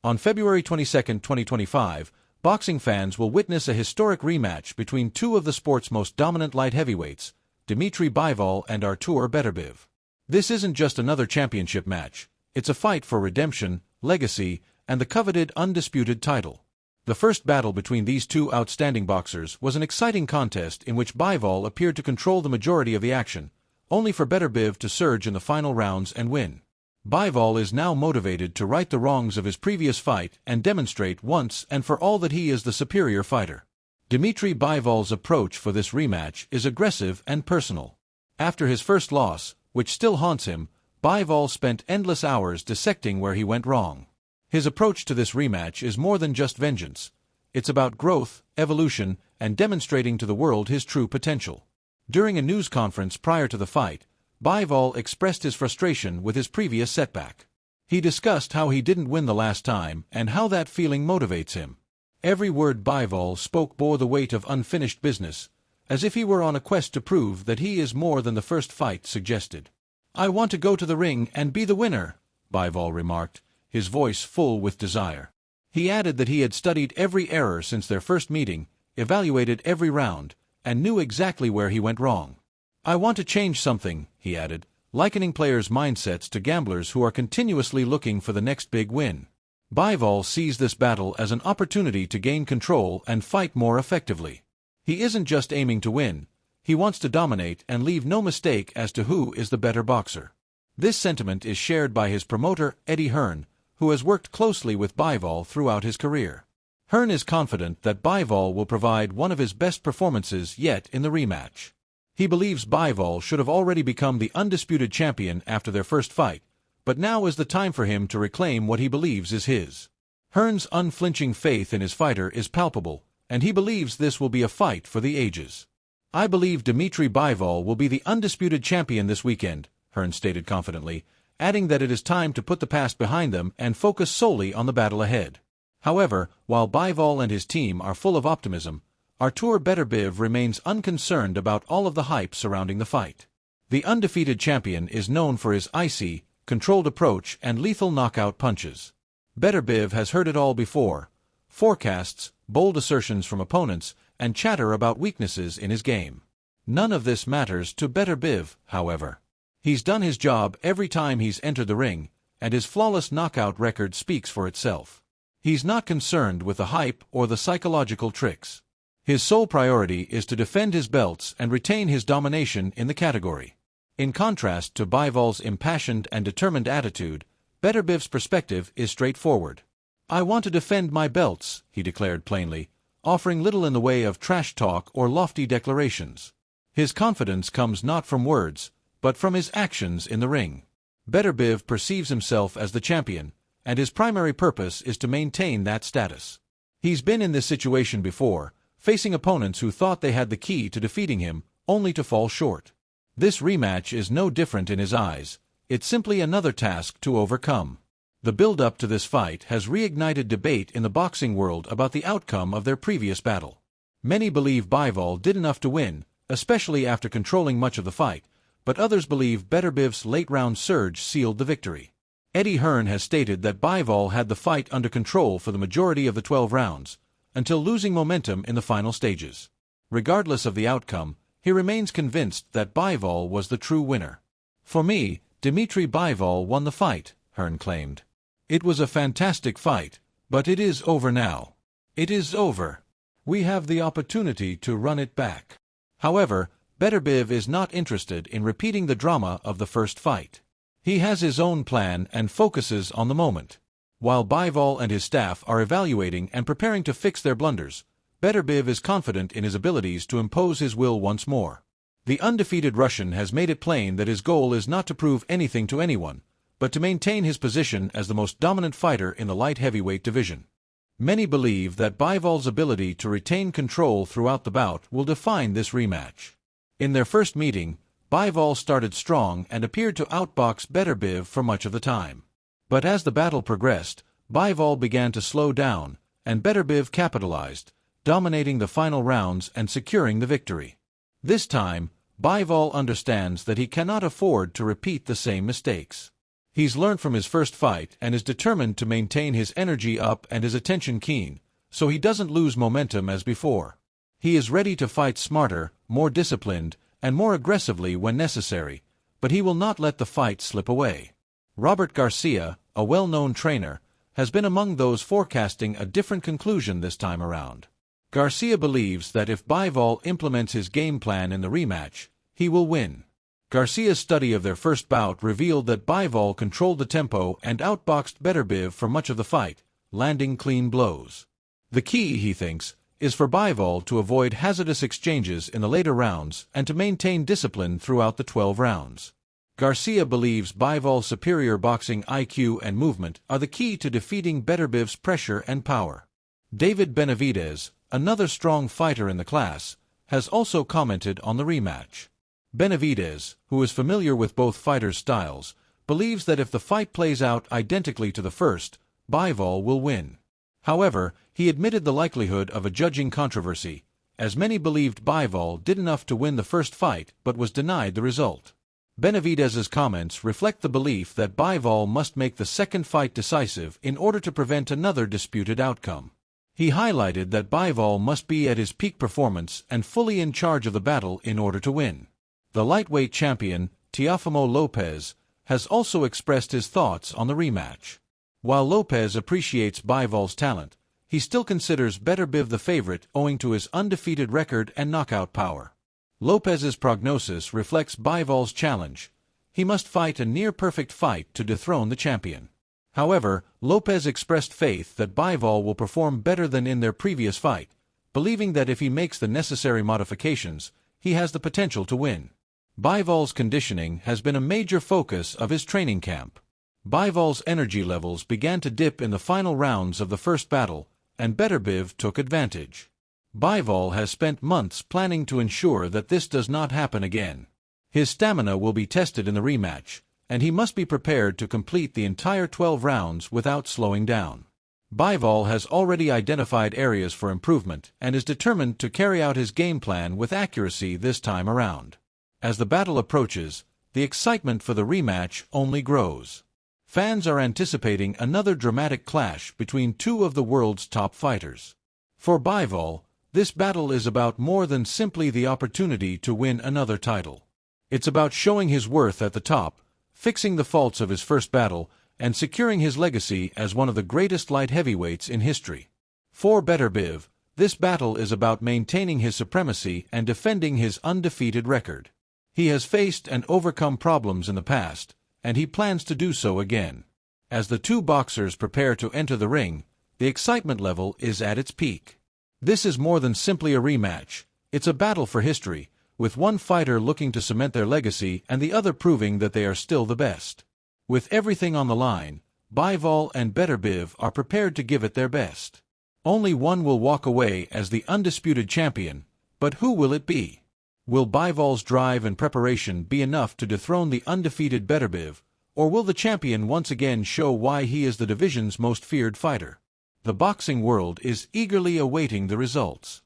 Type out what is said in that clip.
On February 22, 2025, boxing fans will witness a historic rematch between two of the sport's most dominant light heavyweights, Dmitry Bivol and Artur Beterbiev. This isn't just another championship match, it's a fight for redemption, legacy, and the coveted undisputed title. The first battle between these two outstanding boxers was an exciting contest in which Bivol appeared to control the majority of the action, only for Beterbiev to surge in the final rounds and win. Bivol is now motivated to right the wrongs of his previous fight and demonstrate once and for all that he is the superior fighter. Dmitry Bivol's approach for this rematch is aggressive and personal. After his first loss, which still haunts him, Bivol spent endless hours dissecting where he went wrong. His approach to this rematch is more than just vengeance. It's about growth, evolution, and demonstrating to the world his true potential. During a news conference prior to the fight, Bivol expressed his frustration with his previous setback. He discussed how he didn't win the last time and how that feeling motivates him. Every word Bivol spoke bore the weight of unfinished business, as if he were on a quest to prove that he is more than the first fight suggested. "I want to go to the ring and be the winner," Bivol remarked, his voice full with desire. He added that he had studied every error since their first meeting, evaluated every round, and knew exactly where he went wrong. "I want to change something," he added, likening players' mindsets to gamblers who are continuously looking for the next big win. Bivol sees this battle as an opportunity to gain control and fight more effectively. He isn't just aiming to win, he wants to dominate and leave no mistake as to who is the better boxer. This sentiment is shared by his promoter, Eddie Hearn, who has worked closely with Bivol throughout his career. Hearn is confident that Bivol will provide one of his best performances yet in the rematch. He believes Bivol should have already become the undisputed champion after their first fight, but now is the time for him to reclaim what he believes is his. Hearn's unflinching faith in his fighter is palpable, and he believes this will be a fight for the ages. "I believe Dmitry Bivol will be the undisputed champion this weekend," Hearn stated confidently, adding that it is time to put the past behind them and focus solely on the battle ahead. However, while Bivol and his team are full of optimism, Artur Beterbiev remains unconcerned about all of the hype surrounding the fight. The undefeated champion is known for his icy, controlled approach and lethal knockout punches. Beterbiev has heard it all before: forecasts, bold assertions from opponents, and chatter about weaknesses in his game. None of this matters to Beterbiev, however. He's done his job every time he's entered the ring, and his flawless knockout record speaks for itself. He's not concerned with the hype or the psychological tricks. His sole priority is to defend his belts and retain his domination in the category. In contrast to Bivol's impassioned and determined attitude, Beterbiev's perspective is straightforward. "I want to defend my belts," he declared plainly, offering little in the way of trash talk or lofty declarations. His confidence comes not from words, but from his actions in the ring. Beterbiev perceives himself as the champion, and his primary purpose is to maintain that status. He's been in this situation before, facing opponents who thought they had the key to defeating him, only to fall short. This rematch is no different in his eyes. It's simply another task to overcome. The build-up to this fight has reignited debate in the boxing world about the outcome of their previous battle. Many believe Bivol did enough to win, especially after controlling much of the fight, but others believe Beterbiev's late-round surge sealed the victory. Eddie Hearn has stated that Bivol had the fight under control for the majority of the 12 rounds, until losing momentum in the final stages. Regardless of the outcome, he remains convinced that Bivol was the true winner. "For me, Dmitry Bivol won the fight," Hearn claimed. "It was a fantastic fight, but it is over now. It is over. We have the opportunity to run it back." However, Beterbiev is not interested in repeating the drama of the first fight. He has his own plan and focuses on the moment. While Bivol and his staff are evaluating and preparing to fix their blunders, Beterbiev is confident in his abilities to impose his will once more. The undefeated Russian has made it plain that his goal is not to prove anything to anyone, but to maintain his position as the most dominant fighter in the light heavyweight division. Many believe that Bivol's ability to retain control throughout the bout will define this rematch. In their first meeting, Bivol started strong and appeared to outbox Beterbiev for much of the time. But as the battle progressed, Bivol began to slow down, and Beterbiev capitalized, dominating the final rounds and securing the victory. This time, Bivol understands that he cannot afford to repeat the same mistakes. He's learned from his first fight and is determined to maintain his energy up and his attention keen, so he doesn't lose momentum as before. He is ready to fight smarter, more disciplined, and more aggressively when necessary, but he will not let the fight slip away. Robert Garcia, a well-known trainer, has been among those forecasting a different conclusion this time around. Garcia believes that if Bivol implements his game plan in the rematch, he will win. Garcia's study of their first bout revealed that Bivol controlled the tempo and outboxed Beterbiev for much of the fight, landing clean blows. The key, he thinks, is for Bivol to avoid hazardous exchanges in the later rounds and to maintain discipline throughout the 12 rounds. Garcia believes Bivol's superior boxing IQ and movement are the key to defeating Beterbiev's pressure and power. David Benavidez, another strong fighter in the class, has also commented on the rematch. Benavidez, who is familiar with both fighters' styles, believes that if the fight plays out identically to the first, Bivol will win. However, he admitted the likelihood of a judging controversy, as many believed Bivol did enough to win the first fight but was denied the result. Benavidez's comments reflect the belief that Bivol must make the second fight decisive in order to prevent another disputed outcome. He highlighted that Bivol must be at his peak performance and fully in charge of the battle in order to win. The lightweight champion, Teofimo Lopez, has also expressed his thoughts on the rematch. While Lopez appreciates Bivol's talent, he still considers Beterbiev the favorite owing to his undefeated record and knockout power. Lopez's prognosis reflects Bivol's challenge. He must fight a near-perfect fight to dethrone the champion. However, Lopez expressed faith that Bivol will perform better than in their previous fight, believing that if he makes the necessary modifications, he has the potential to win. Bivol's conditioning has been a major focus of his training camp. Bivol's energy levels began to dip in the final rounds of the first battle, and Beterbiev took advantage. Bivol has spent months planning to ensure that this does not happen again. His stamina will be tested in the rematch, and he must be prepared to complete the entire 12 rounds without slowing down. Bivol has already identified areas for improvement and is determined to carry out his game plan with accuracy this time around. As the battle approaches, the excitement for the rematch only grows. Fans are anticipating another dramatic clash between two of the world's top fighters. For Bivol, this battle is about more than simply the opportunity to win another title. It's about showing his worth at the top, fixing the faults of his first battle, and securing his legacy as one of the greatest light heavyweights in history. For Beterbiev, this battle is about maintaining his supremacy and defending his undefeated record. He has faced and overcome problems in the past, and he plans to do so again. As the two boxers prepare to enter the ring, the excitement level is at its peak. This is more than simply a rematch. It's a battle for history, with one fighter looking to cement their legacy and the other proving that they are still the best. With everything on the line, Bivol and Beterbiev are prepared to give it their best. Only one will walk away as the undisputed champion, but who will it be? Will Bivol's drive and preparation be enough to dethrone the undefeated Beterbiev, or will the champion once again show why he is the division's most feared fighter? The boxing world is eagerly awaiting the results.